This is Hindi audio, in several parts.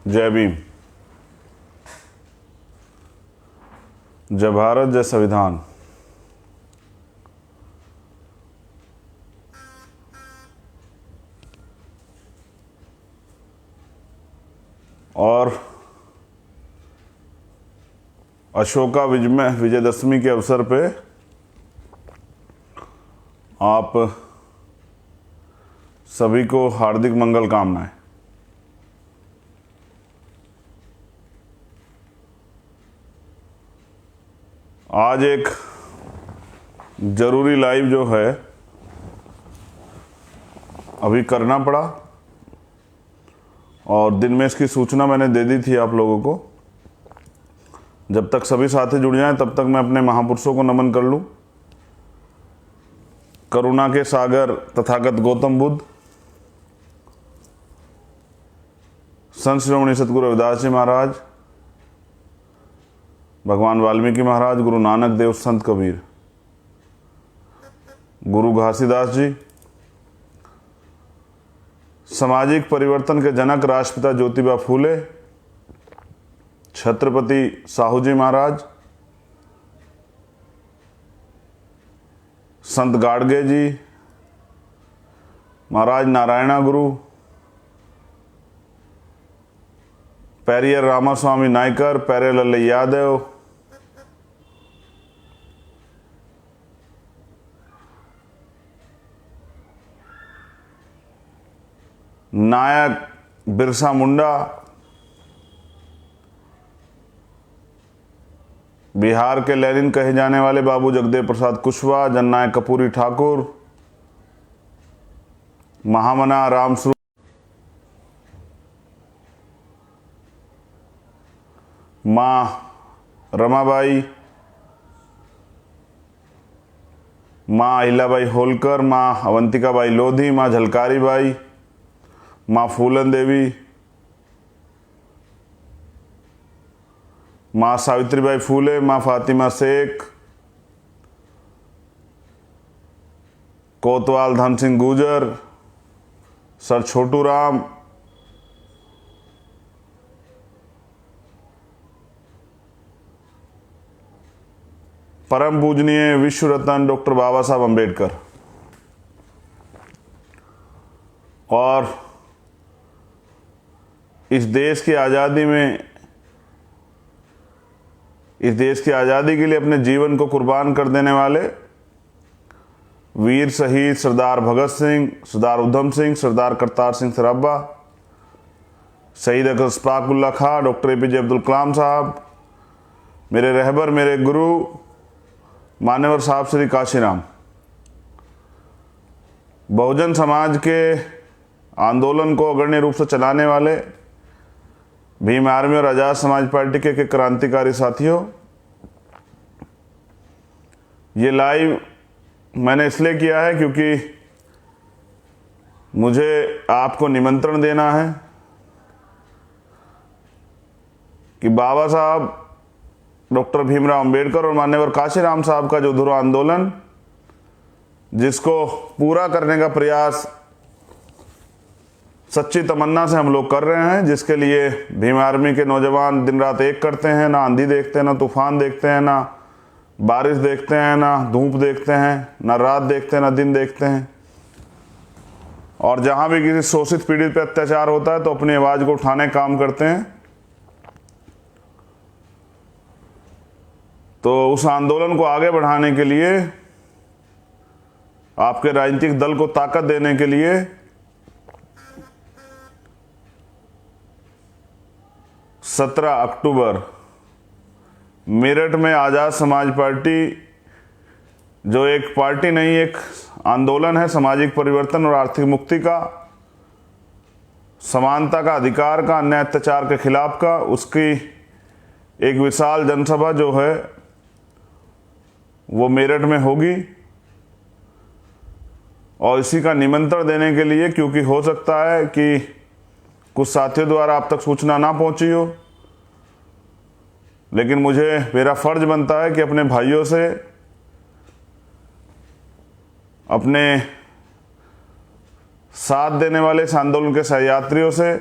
जय भीम। जय भारत, जय संविधान। और अशोका विजयदशमी के अवसर पे आप सभी को हार्दिक मंगल कामनाएं। आज एक ज़रूरी लाइव जो है अभी करना पड़ा और दिन में इसकी सूचना मैंने दे दी थी आप लोगों को। जब तक सभी साथी जुड़ जाएं तब तक मैं अपने महापुरुषों को नमन कर लूं। करुणा के सागर तथागत गौतम बुद्ध, संत श्रोमणी सतगुरु रविदास जी महाराज, भगवान वाल्मीकि महाराज, गुरु नानक देव, संत कबीर, गुरु घासीदास जी, सामाजिक परिवर्तन के जनक राष्ट्रपिता ज्योतिबा फूले, छत्रपति साहू जी महाराज, संत गाडगे जी महाराज, नारायणा गुरु, पेरियर रामास्वामी नायकर, पेरियर लल्ले यादव, नायक बिरसा मुंडा, बिहार के लेनिन कहे जाने वाले बाबू जगदेव प्रसाद कुशवाहा, जननायक कपूरी ठाकुर, महामना रामस्वरूप, माँ रमाबाई, माँ अहिल्याबाई होलकर, माँ अवंतिकाबाई लोधी, माँ झलकारी बाई, माँ फूलन देवी, माँ सावित्रीबाई फूले, माँ फातिमा शेख, कोतवाल धन सिंह गुर्जर, सर छोटू राम, परम पूजनीय विश्व रत्न डॉक्टर बाबा साहब अंबेडकर और इस देश की आज़ादी में, इस देश की आज़ादी के लिए अपने जीवन को कुर्बान कर देने वाले वीर शहीद सरदार भगत सिंह, सरदार उधम सिंह, सरदार करतार सिंह सराभा, शहीद अशफाक उल्लाह खां, डॉक्टर APJ अब्दुल कलाम साहब, मेरे रहबर, मेरे गुरु मान्यवर साहब श्री काशीराम, बहुजन समाज के आंदोलन को अग्रणी रूप से चलाने वाले भीम आर्मी और आज़ाद समाज पार्टी के क्रांतिकारी साथियों, ये लाइव मैंने इसलिए किया है क्योंकि मुझे आपको निमंत्रण देना है कि बाबा साहब डॉक्टर भीमराव अंबेडकर और मान्यवर काशीराम साहब का जो ध्रुव आंदोलन, जिसको पूरा करने का प्रयास सच्ची तमन्ना से हम लोग कर रहे हैं, जिसके लिए भीम आर्मी के नौजवान दिन रात एक करते हैं, ना आंधी देखते हैं, ना तूफान देखते हैं, ना बारिश देखते हैं, ना धूप देखते हैं, ना रात देखते हैं, ना दिन देखते हैं। और जहां भी किसी शोषित पीड़ित पे अत्याचार होता है तो अपनी आवाज को उठाने का काम करते हैं। तो उस आंदोलन को आगे बढ़ाने के लिए, आपके राजनीतिक दल को ताकत देने के लिए 17 अक्टूबर मेरठ में आज़ाद समाज पार्टी, जो एक पार्टी नहीं एक आंदोलन है सामाजिक परिवर्तन और आर्थिक मुक्ति का, समानता का, अधिकार का, अन्याय अत्याचार के खिलाफ का, उसकी एक विशाल जनसभा जो है वो मेरठ में होगी। और इसी का निमंत्रण देने के लिए, क्योंकि हो सकता है कि कुछ साथियों द्वारा आप तक सूचना ना पहुंची हो, लेकिन मेरा फर्ज बनता है कि अपने भाइयों से, अपने साथ देने वाले इस आंदोलन के सहयात्रियों से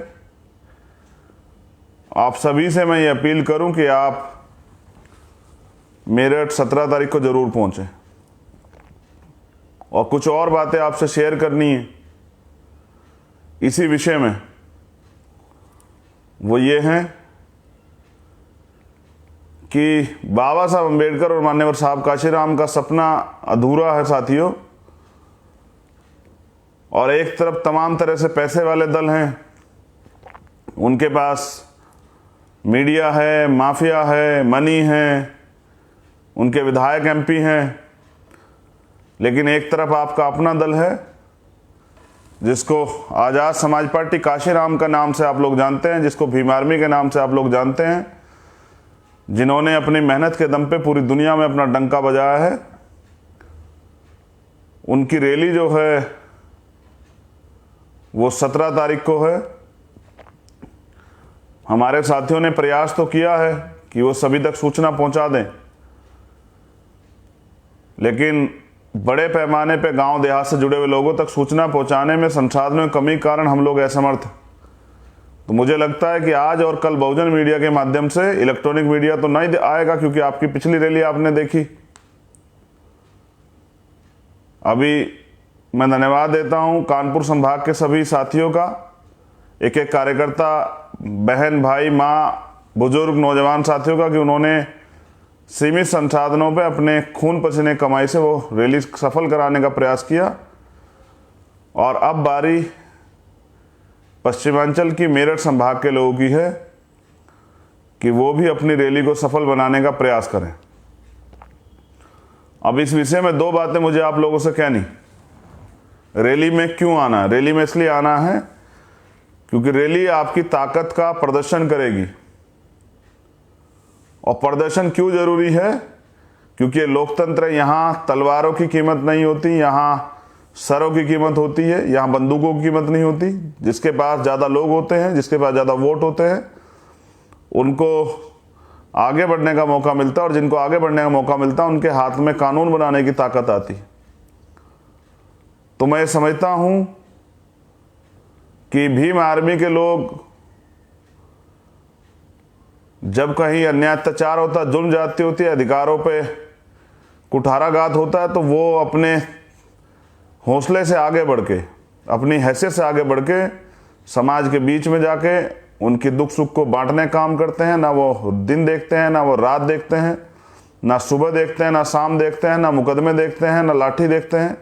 आप सभी से मैं ये अपील करूं कि आप मेरठ 17 तारीख को ज़रूर पहुंचें। और कुछ और बातें आपसे शेयर करनी है इसी विषय में। वो ये हैं कि बाबा साहब अम्बेडकर और मान्यवर साहब काशीराम का सपना अधूरा है साथियों। और एक तरफ तमाम तरह से पैसे वाले दल हैं, उनके पास मीडिया है, माफिया है, मनी है, उनके विधायक एमपी हैं। लेकिन एक तरफ आपका अपना दल है जिसको आज़ाद समाज पार्टी काशीराम का नाम से आप लोग जानते हैं, जिसको भीम आर्मी के नाम से आप लोग जानते हैं, जिन्होंने अपनी मेहनत के दम पे पूरी दुनिया में अपना डंका बजाया है। उनकी रैली जो है वो 17 तारीख को है। हमारे साथियों ने प्रयास तो किया है कि वो सभी तक सूचना पहुंचा दें, लेकिन बड़े पैमाने पे गांव देहात से जुड़े हुए लोगों तक सूचना पहुंचाने में संसाधनों में कमी के कारण हम लोग असमर्थ। तो मुझे लगता है कि आज और कल बहुजन मीडिया के माध्यम से, इलेक्ट्रॉनिक मीडिया तो नहीं आएगा क्योंकि आपकी पिछली रैली आपने देखी। अभी मैं धन्यवाद देता हूं कानपुर संभाग के सभी साथियों का, एक एक कार्यकर्ता, बहन, भाई, माँ, बुजुर्ग, नौजवान साथियों का, कि उन्होंने सीमित संसाधनों पे अपने खून पसीने कमाई से वो रैली सफल कराने का प्रयास किया। और अब बारी पश्चिमांचल की मेरठ संभाग के लोगों की है कि वो भी अपनी रैली को सफल बनाने का प्रयास करें। अब इस विषय में दो बातें मुझे आप लोगों से कहनी। रैली में क्यों आना है? रैली में इसलिए आना है क्योंकि रैली आपकी ताकत का प्रदर्शन करेगी। और प्रदर्शन क्यों जरूरी है? क्योंकि ये लोकतंत्र है, यहाँ तलवारों की कीमत नहीं होती, यहाँ सरों की कीमत होती है, यहाँ बंदूकों की कीमत नहीं होती। जिसके पास ज़्यादा लोग होते हैं, जिसके पास ज़्यादा वोट होते हैं, उनको आगे बढ़ने का मौका मिलता है। और जिनको आगे बढ़ने का मौका मिलता है उनके हाथ में कानून बनाने की ताकत आती है। तो मैं समझता हूँ कि भीम आर्मी के लोग जब कहीं अन्याय अत्याचार होता है, जुल्म जाती होती है, अधिकारों पे कुठाराघात होता है, तो वो अपने हौसले से आगे बढ़ के, अपनी हैसियत से आगे बढ़ के समाज के बीच में जाके उनकी दुख सुख को बांटने काम करते हैं। ना वो दिन देखते हैं, ना वो रात देखते हैं, ना सुबह देखते हैं, ना शाम देखते हैं, ना मुकदमे देखते हैं, ना लाठी देखते हैं।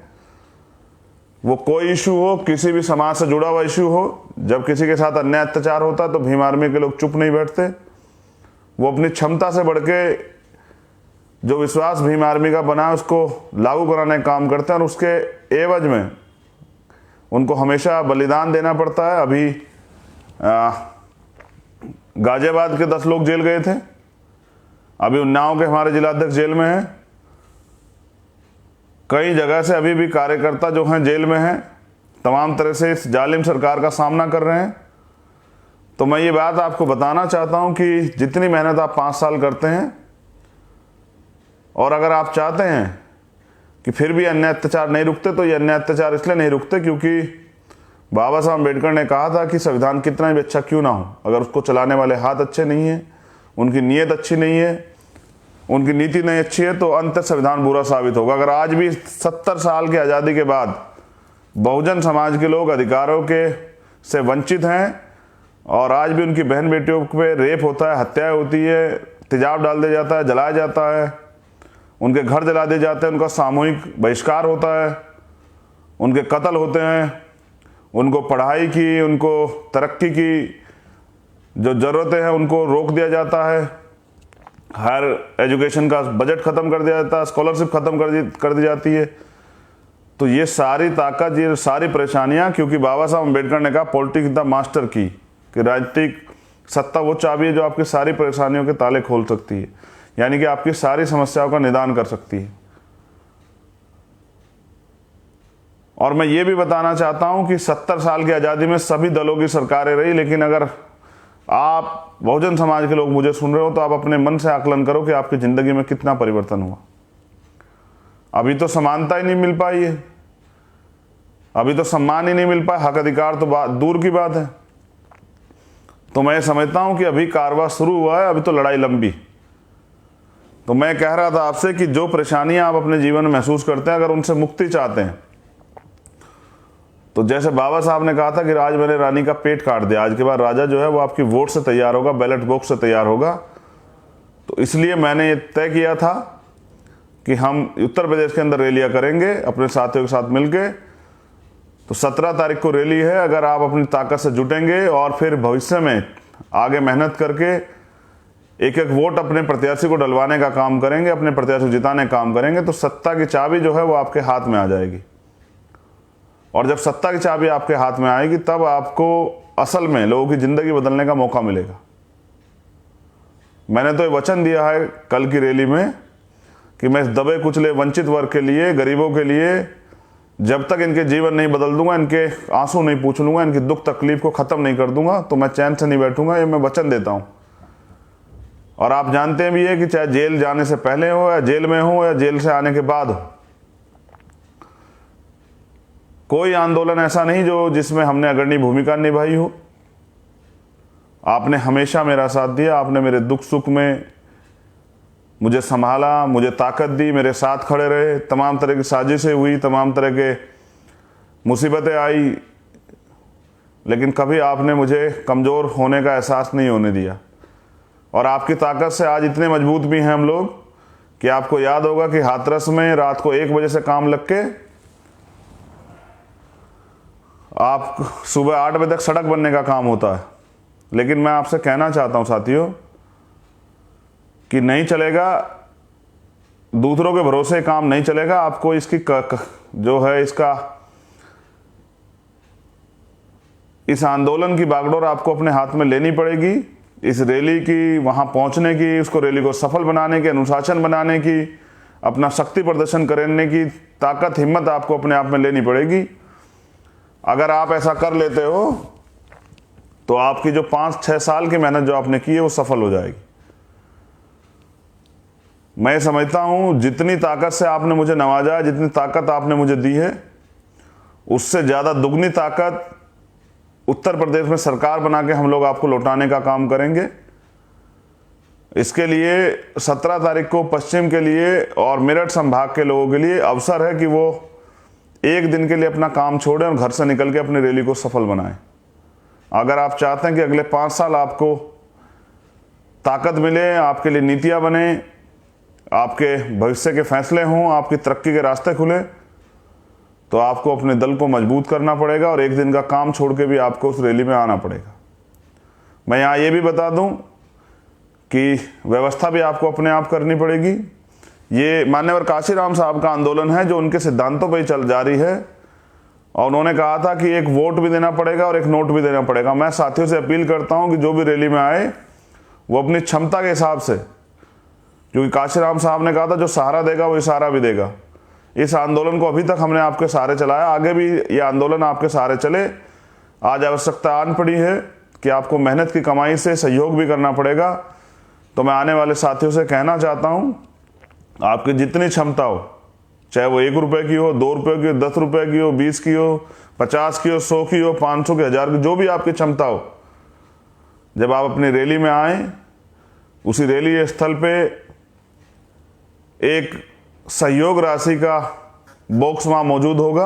वो कोई इशू हो, किसी भी समाज से जुड़ा हुआ इशू हो, जब किसी के साथ अन्याय अत्याचार होता है तो भीम आर्मी के लोग चुप नहीं बैठते। वो अपनी क्षमता से बढ़ के जो विश्वास भीम आर्मी का बना है उसको लागू कराने का काम करते हैं। और उसके एवज में उनको हमेशा बलिदान देना पड़ता है। अभी गाजियाबाद के 10 लोग जेल गए थे, अभी उन्नाव के हमारे जिलाध्यक्ष जेल में हैं, कई जगह से अभी भी कार्यकर्ता जो हैं जेल में हैं, तमाम तरह से इस जालिम सरकार का सामना कर रहे हैं। तो मैं ये बात आपको बताना चाहता हूं कि जितनी मेहनत आप 5 साल करते हैं, और अगर आप चाहते हैं कि फिर भी अन्याय अत्याचार नहीं रुकते, तो ये अन्याय अत्याचार इसलिए नहीं रुकते क्योंकि बाबा साहब अम्बेडकर ने कहा था कि संविधान कितना भी अच्छा क्यों ना हो, अगर उसको चलाने वाले हाथ अच्छे नहीं हैं, उनकी नीयत अच्छी नहीं है, उनकी नीति नहीं अच्छी है, तो अंत संविधान बुरा साबित होगा। अगर आज भी 70 साल की आज़ादी के बाद बहुजन समाज के लोग अधिकारों के से वंचित हैं और आज भी उनकी बहन बेटियों पे रेप होता है, हत्याएं होती है, तेजाब डाल दिया जाता है, जलाया जाता है, उनके घर जला दिए जाते हैं, उनका सामूहिक बहिष्कार होता है, उनके कत्ल होते हैं, उनको पढ़ाई की, उनको तरक्की की जो ज़रूरतें हैं उनको रोक दिया जाता है, हायर एजुकेशन का बजट ख़त्म कर दिया जाता है, स्कॉलरशिप ख़त्म कर दी जाती है। तो ये सारी ताकत, ये सारी परेशानियां, क्योंकि बाबा साहब अम्बेडकर ने कहा पॉलिटिक्स द मास्टर की, कि राजनीतिक सत्ता वो चाबी है जो आपकी सारी परेशानियों के ताले खोल सकती है, यानी कि आपकी सारी समस्याओं का निदान कर सकती है। और मैं ये भी बताना चाहता हूं कि 70 साल की आज़ादी में सभी दलों की सरकारें रही, लेकिन अगर आप बहुजन समाज के लोग मुझे सुन रहे हो तो आप अपने मन से आकलन करो कि आपकी ज़िंदगी में कितना परिवर्तन हुआ। अभी तो समानता ही नहीं मिल पाई है, अभी तो सम्मान ही नहीं मिल पाया, हक अधिकार तो दूर की बात है। तो मैं समझता हूं कि अभी कारवां शुरू हुआ है, अभी तो लड़ाई लंबी। तो मैं कह रहा था आपसे कि जो परेशानियां आप अपने जीवन में महसूस करते हैं, अगर उनसे मुक्ति चाहते हैं, तो जैसे बाबा साहब ने कहा था कि आज मैंने रानी का पेट काट दिया, आज के बाद राजा जो है वो आपकी वोट से तैयार होगा, बैलेट बॉक्स से तैयार होगा। तो इसलिए मैंने ये तय किया था कि हम उत्तर प्रदेश के अंदर रैलियां करेंगे अपने साथियों के साथ मिलके। तो 17 तारीख को रैली है। अगर आप अपनी ताकत से जुटेंगे और फिर भविष्य में आगे मेहनत करके एक एक वोट अपने प्रत्याशी को डलवाने का काम करेंगे, अपने प्रत्याशी को जिताने का काम करेंगे, तो सत्ता की चाबी जो है वो आपके हाथ में आ जाएगी। और जब सत्ता की चाबी आपके हाथ में आएगी, तब आपको असल में लोगों की जिंदगी बदलने का मौका मिलेगा। मैंने तो ये वचन दिया है कल की रैली में कि मैं इस दबे कुचले वंचित वर्ग के लिए, गरीबों के लिए, जब तक इनके जीवन नहीं बदल दूंगा, इनके आंसू नहीं पूछ लूंगा, इनकी दुख तकलीफ को खत्म नहीं कर दूंगा, तो मैं चैन से नहीं बैठूंगा। ये मैं वचन देता हूं। और आप जानते भी है कि चाहे जेल जाने से पहले हो या जेल में हो या जेल से आने के बाद हो, कोई आंदोलन ऐसा नहीं जो जिसमें हमने अग्रणी भूमिका निभाई हो। आपने हमेशा मेरा साथ दिया, आपने मेरे दुख सुख में मुझे संभाला, मुझे ताकत दी, मेरे साथ खड़े रहे। तमाम तरह की साजिशें हुई, तमाम तरह के मुसीबतें आई, लेकिन कभी आपने मुझे कमज़ोर होने का एहसास नहीं होने दिया। और आपकी ताकत से आज इतने मजबूत भी हैं हम लोग कि आपको याद होगा कि हाथरस में रात को 1 बजे से काम लग के आप सुबह 8 बजे तक सड़क बनने का काम होता है। लेकिन मैं आपसे कहना चाहता हूं साथियों कि नहीं चलेगा, दूसरों के भरोसे काम नहीं चलेगा। आपको इसकी जो है इस आंदोलन की बागडोर आपको अपने हाथ में लेनी पड़ेगी। इस रैली की वहां पहुंचने की, उसको रैली को सफल बनाने की, अनुशासन बनाने की, अपना शक्ति प्रदर्शन करने की ताकत, हिम्मत आपको अपने आप में लेनी पड़ेगी। अगर आप ऐसा कर लेते हो तो आपकी जो 5-6 साल की मेहनत जो आपने की है वो सफल हो जाएगी। मैं समझता हूं जितनी ताकत से आपने मुझे नवाजा, जितनी ताकत आपने मुझे दी है, उससे ज़्यादा दुगनी ताकत उत्तर प्रदेश में सरकार बना के हम लोग आपको लौटाने का काम करेंगे। इसके लिए 17 तारीख को पश्चिम के लिए और मेरठ संभाग के लोगों के लिए अवसर है कि वो एक दिन के लिए अपना काम छोड़ें और घर से निकल के अपनी रैली को सफल बनाएं। अगर आप चाहते हैं कि अगले 5 साल आपको ताकत मिले, आपके लिए नीतियां बने, आपके भविष्य के फैसले हों, आपकी तरक्की के रास्ते खुले, तो आपको अपने दल को मजबूत करना पड़ेगा और एक दिन का काम छोड़ के भी आपको उस रैली में आना पड़ेगा। मैं यहाँ ये भी बता दूं कि व्यवस्था भी आपको अपने आप करनी पड़ेगी। ये मान्यवर काशीराम साहब का आंदोलन है जो उनके सिद्धांतों पर ही चल जारी है, और उन्होंने कहा था कि एक वोट भी देना पड़ेगा और एक नोट भी देना पड़ेगा। मैं साथियों से अपील करता हूं कि जो भी रैली में आए वो अपनी क्षमता के हिसाब से, क्योंकि काशीराम साहब ने कहा था जो सहारा देगा वो इशारा भी देगा। इस आंदोलन को अभी तक हमने आपके सहारे चलाया, आगे भी ये आंदोलन आपके सहारे चले। आज आवश्यकता आन पड़ी है कि आपको मेहनत की कमाई से सहयोग भी करना पड़ेगा। तो मैं आने वाले साथियों से कहना चाहता हूं, आपकी जितनी क्षमता हो, चाहे वो 1 रुपए की हो, 2 रुपए की हो, 10 रुपए की हो, 20 की हो, 50 की हो, 100 की हो, 500 की, 1000 की, जो भी आपकी क्षमता हो, जब आप अपनी रैली में आए, उसी रैली स्थल पे एक सहयोग राशि का बॉक्स वहां मौजूद होगा।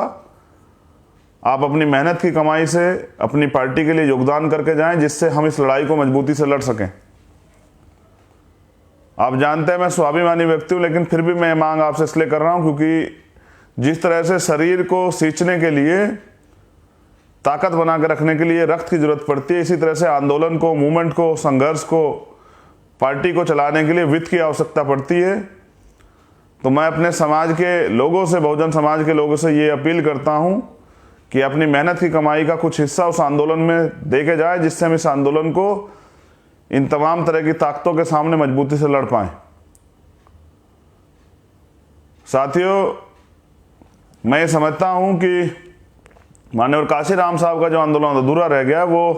आप अपनी मेहनत की कमाई से अपनी पार्टी के लिए योगदान करके जाएं, जिससे हम इस लड़ाई को मजबूती से लड़ सकें। आप जानते हैं मैं स्वाभिमानी व्यक्ति हूं, लेकिन फिर भी मैं मांग आपसे इसलिए कर रहा हूं क्योंकि जिस तरह से शरीर को सींचने के लिए, ताकत बनाकर रखने के लिए रक्त की जरूरत पड़ती है, इसी तरह से आंदोलन को, मूवमेंट को, संघर्ष को, पार्टी को चलाने के लिए वित्त की आवश्यकता पड़ती है। तो मैं अपने समाज के लोगों से, बहुजन समाज के लोगों से ये अपील करता हूं कि अपनी मेहनत की कमाई का कुछ हिस्सा उस आंदोलन में दे के जाए, जिससे हम इस आंदोलन को इन तमाम तरह की ताकतों के सामने मजबूती से लड़ पाएं। साथियों, मैं समझता हूं कि माननीय काशीराम साहब का जो आंदोलन अधूरा रह गया, वो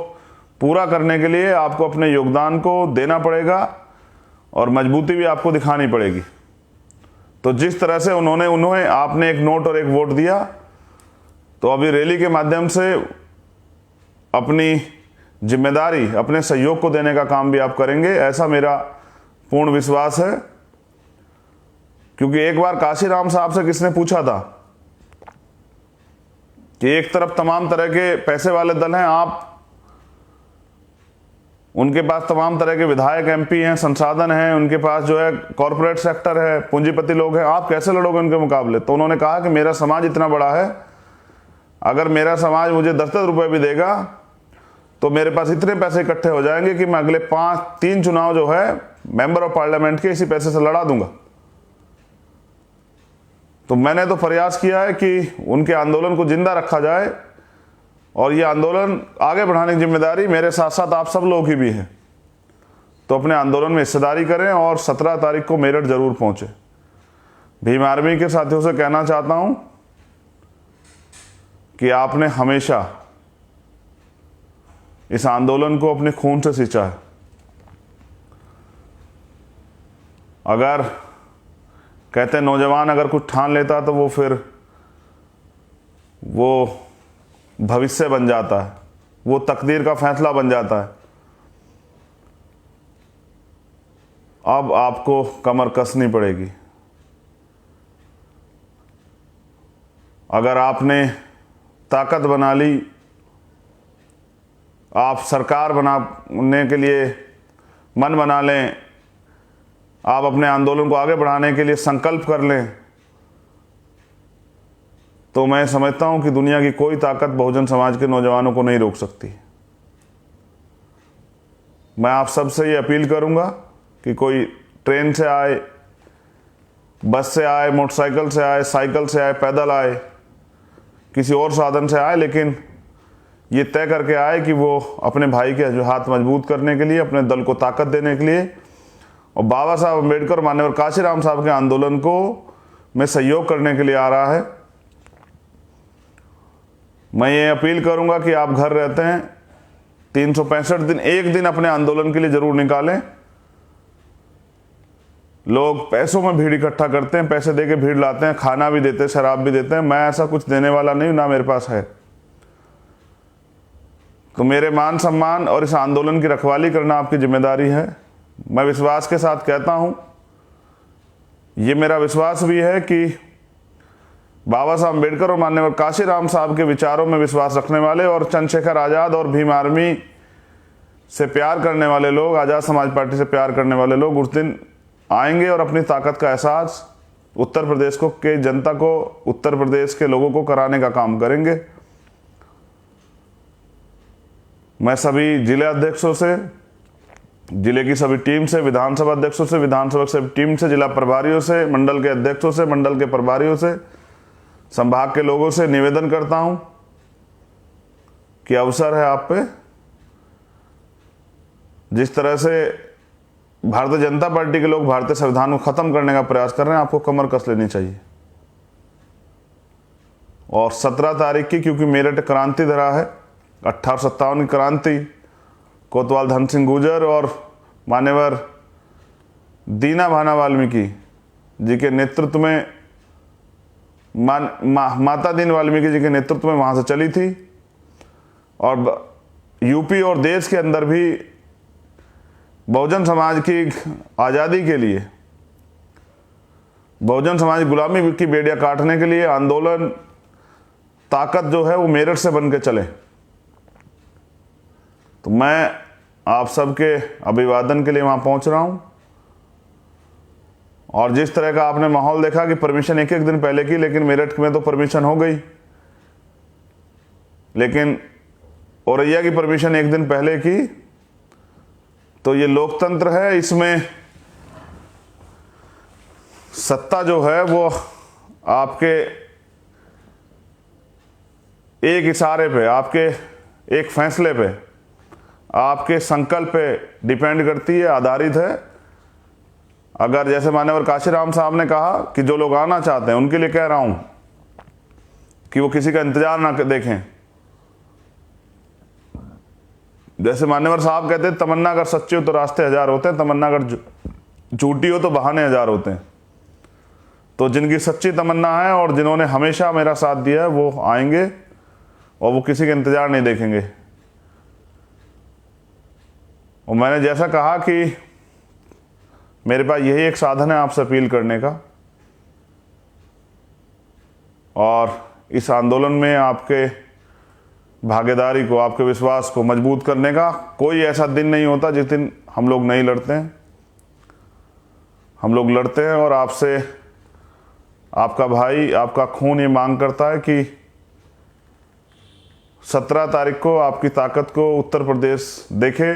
पूरा करने के लिए आपको अपने योगदान को देना पड़ेगा और मजबूती भी आपको दिखानी पड़ेगी। तो जिस तरह से उन्होंने आपने एक नोट और एक वोट दिया, तो अभी रैली के माध्यम से अपनी जिम्मेदारी, अपने सहयोग को देने का काम भी आप करेंगे, ऐसा मेरा पूर्ण विश्वास है। क्योंकि एक बार काशीराम साहब से किसने पूछा था कि एक तरफ तमाम तरह के पैसे वाले दल हैं, आप उनके पास तमाम तरह के विधायक, एमपी हैं, संसाधन हैं, उनके पास जो है कॉरपोरेट सेक्टर है, पूंजीपति लोग हैं, आप कैसे लड़ोगे उनके मुकाबले? तो उन्होंने कहा कि मेरा समाज इतना बड़ा है, अगर मेरा समाज मुझे 10-10 रुपए भी देगा तो मेरे पास इतने पैसे इकट्ठे हो जाएंगे कि मैं अगले 3 चुनाव जो है मेंबर ऑफ पार्लियामेंट के इसी पैसे से लड़ा दूंगा। तो मैंने तो प्रयास किया है कि उनके आंदोलन को जिंदा रखा जाए, और ये आंदोलन आगे बढ़ाने की जिम्मेदारी मेरे साथ साथ आप सब लोगों की भी है। तो अपने आंदोलन में हिस्सेदारी करें और 17 तारीख को मेरठ जरूर पहुंचे। भीम आर्मी के साथियों से कहना चाहता हूं कि आपने हमेशा इस आंदोलन को अपने खून से सींचा है। अगर कहते हैं नौजवान अगर कुछ ठान लेता तो वो फिर वो भविष्य बन जाता है, वो तकदीर का फैसला बन जाता है। अब आपको कमर कसनी पड़ेगी। अगर आपने ताकत बना ली, आप सरकार बनाने के लिए मन बना लें, आप अपने आंदोलन को आगे बढ़ाने के लिए संकल्प कर लें, तो मैं समझता हूं कि दुनिया की कोई ताकत बहुजन समाज के नौजवानों को नहीं रोक सकती। मैं आप सबसे ये अपील करूंगा कि कोई ट्रेन से आए, बस से आए, मोटरसाइकिल से आए, साइकिल से आए, पैदल आए, किसी और साधन से आए, लेकिन ये तय करके आए कि वो अपने भाई के जो हाथ मजबूत करने के लिए, अपने दल को ताकत देने के लिए और बाबा साहब अम्बेडकर, माननीय काशीराम साहब के आंदोलन को में सहयोग करने के लिए आ रहा है। मैं ये अपील करूंगा कि आप घर रहते हैं 365 दिन, एक दिन अपने आंदोलन के लिए जरूर निकालें। लोग पैसों में भीड़ इकट्ठा करते हैं, पैसे देके भीड़ लाते हैं, खाना भी देते हैं, शराब भी देते हैं। मैं ऐसा कुछ देने वाला नहीं, ना मेरे पास है। तो मेरे मान सम्मान और इस आंदोलन की रखवाली करना आपकी जिम्मेदारी है। मैं विश्वास के साथ कहता हूं, ये मेरा विश्वास भी है कि बाबा साहब अम्बेडकर और माननीय काशीराम साहब के विचारों में विश्वास रखने वाले और चंद्रशेखर आज़ाद और भीम आर्मी से प्यार करने वाले लोग, आज़ाद समाज पार्टी से प्यार करने वाले लोग उस दिन आएंगे और अपनी ताकत का एहसास उत्तर प्रदेश को के जनता को, उत्तर प्रदेश के लोगों को कराने का काम करेंगे। मैं सभी जिले अध्यक्षों से, जिले की सभी टीम से, विधानसभा अध्यक्षों से, विधानसभा की सभी टीम से, जिला प्रभारियों से, मंडल के अध्यक्षों से, मंडल के प्रभारियों से, संभाग के लोगों से निवेदन करता हूं कि अवसर है आप पे। जिस तरह से भारतीय जनता पार्टी के लोग भारतीय संविधान को खत्म करने का प्रयास कर रहे हैं, आपको कमर कस लेनी चाहिए। और 17 तारीख की, क्योंकि मेरठ क्रांति धरा है, 1857 की क्रांति, कोतवाल धन सिंह गुर्जर और मान्यवर दीना भाना वाल्मीकि जी के नेतृत्व में, माता दीन वाल्मीकि जी के नेतृत्व में वहां से चली थी। और यूपी और देश के अंदर भी बहुजन समाज की आज़ादी के लिए, बहुजन समाज गुलामी की बेड़ियां काटने के लिए आंदोलन, ताकत जो है वो मेरठ से बन के चले। तो मैं आप सबके अभिवादन के लिए वहां पहुंच रहा हूं। और जिस तरह का आपने माहौल देखा कि परमिशन एक दिन पहले की, लेकिन मेरठ में तो परमिशन हो गई, लेकिन औरैया की परमिशन एक दिन पहले की। तो ये लोकतंत्र है, इसमें सत्ता जो है वो आपके एक इशारे पे, आपके एक फैसले पे, आपके संकल्प पे डिपेंड करती है, आधारित है। अगर जैसे मान्यवर काशीराम साहब ने कहा कि जो लोग आना चाहते हैं उनके लिए कह रहा हूं कि वो किसी का इंतजार ना देखें। जैसे मान्यवर साहब कहते हैं, तमन्ना अगर सच्ची हो तो रास्ते 1000 होते हैं, तमन्ना अगर झूठी हो तो बहाने 1000 होते हैं। तो जिनकी सच्ची तमन्ना है और जिन्होंने हमेशा मेरा साथ दिया है, वो आएंगे और वो किसी का इंतजार नहीं देखेंगे। और मैंने जैसा कहा कि मेरे पास यही एक साधन है आपसे अपील करने का, और इस आंदोलन में आपके भागीदारी को, आपके विश्वास को मजबूत करने का। कोई ऐसा दिन नहीं होता जिस दिन हम लोग नहीं लड़ते हैं। हम लोग लड़ते हैं, और आपसे, आपका भाई, आपका खून ये मांग करता है कि 17 तारीख को आपकी ताकत को उत्तर प्रदेश देखे।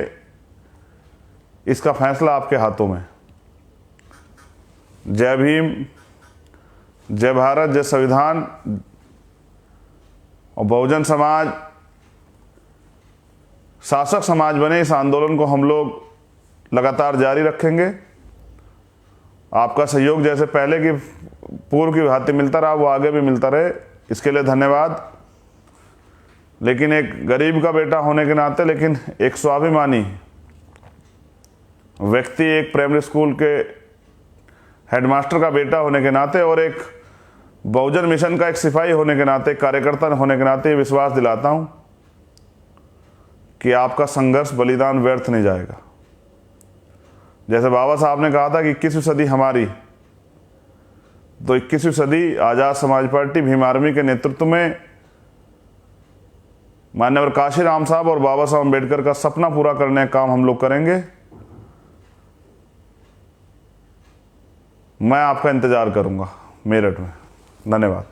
इसका फैसला आपके हाथों में। जय भीम, जय भारत, जय संविधान। और बहुजन समाज शासक समाज बने, इस आंदोलन को हम लोग लगातार जारी रखेंगे। आपका सहयोग जैसे पहले की पूर्व की भांति मिलता रहा, वो आगे भी मिलता रहे, इसके लिए धन्यवाद। लेकिन एक गरीब का बेटा होने के नाते, लेकिन एक स्वाभिमानी व्यक्ति, एक प्राइमरी स्कूल के हेडमास्टर का बेटा होने के नाते, और एक बहुजन मिशन का एक सिपाही होने के नाते, कार्यकर्ता होने के नाते ये विश्वास दिलाता हूं कि आपका संघर्ष, बलिदान व्यर्थ नहीं जाएगा। जैसे बाबा साहब ने कहा था कि 21वीं सदी हमारी, तो 21वीं सदी आज़ाद समाज पार्टी भीम आर्मी के नेतृत्व में माननीय काशीराम साहब और बाबा साहब अम्बेडकर का सपना पूरा करने का काम हम लोग करेंगे। मैं आपका इंतजार करूंगा मेरठ में। धन्यवाद।